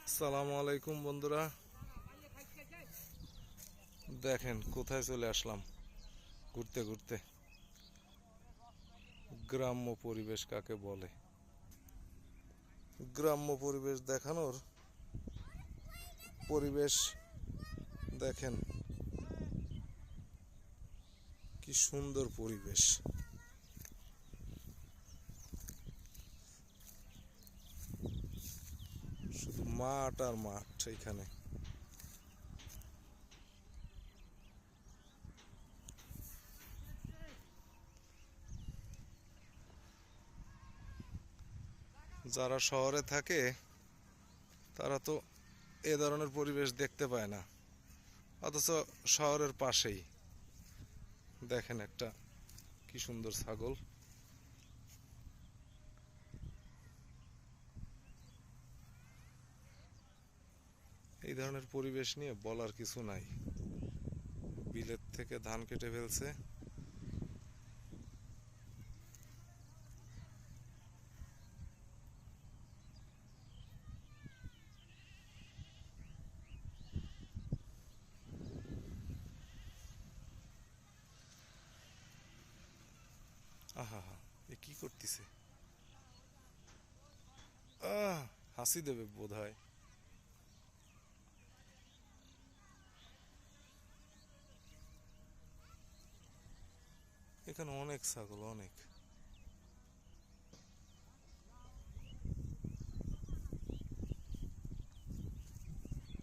আসসালামু আলাইকুম বন্ধুরা, দেখেন কোথায় চলে আসলাম ঘুরতে ঘুরতে। গ্রাম্য পরিবেশ কাকে বলে? গ্রাম্য পরিবেশ দেখানোর পরিবেশ দেখেন, কি সুন্দর পরিবেশ। শুধু মাঠ আর মাঠ এখানে। যারা শহরে থাকে তারা তো এ ধরনের পরিবেশ দেখতে পায় না, অথচ শহরের পাশেই দেখেন একটা কি সুন্দর ছাগল। এই ধরনের পরিবেশ নিয়ে বলার কিছু নাই। বিলেত থেকে ধান কেটে ফেলছে, আহা হা, এ কি করতেছে? হাসি দেবে বোধ হয়। এখানে অনেক ছাগল, অনেক।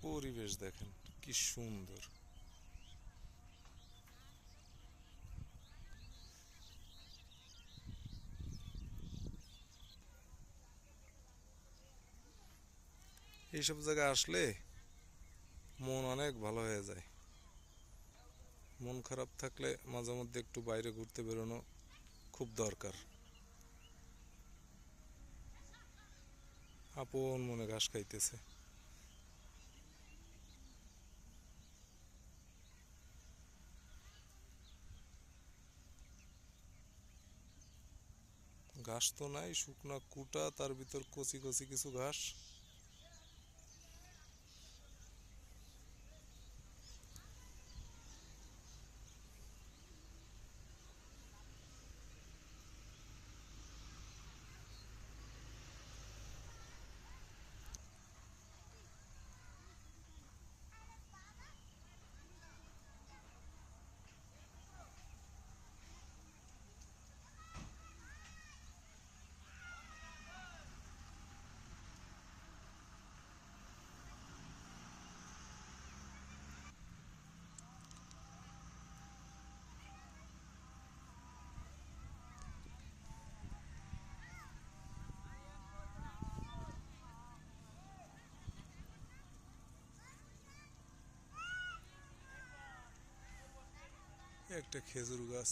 পরিবেশ দেখেন কি সুন্দর। এইসব জায়গায় আসলে মন অনেক ভালো হয়ে যায়। মন খারাপ থাকলে মাঝে মধ্যে একটু বাইরে ঘুরতে বেরোনো খুব দরকার। আপন মনে ঘাস খাইতেছে। ঘাস তো নাই, শুকনা কুটা, তার ভিতর কচি কচি কিছু ঘাস। একটা খেজুর গাছ।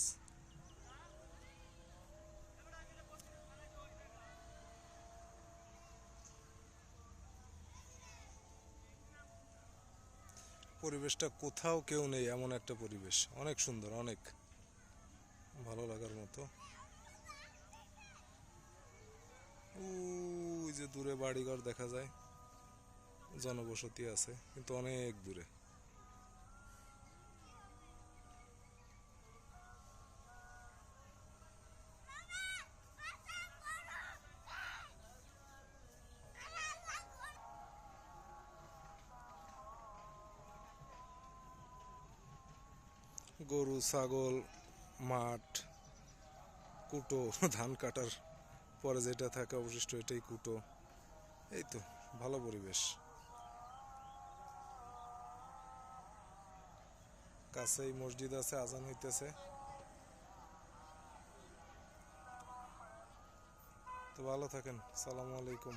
পরিবেশটা কোথাও কেউ নেই এমন একটা পরিবেশ, অনেক সুন্দর, অনেক ভালো লাগার মতো। ওই যে দূরে বাড়িঘর দেখা যায়, জনবসতি আছে কিন্তু অনেক দূরে। গরু, ছাগল, মাঠ, কুটো, ধান কাটার পরে যেটা থাকে অবশিষ্ট এটাই কুটো। এই তো ভালো পরিবেশ। কাছেই মসজিদ আছে, আজান হইতেছে। তো ভালো থাকেন, সালামু আলাইকুম।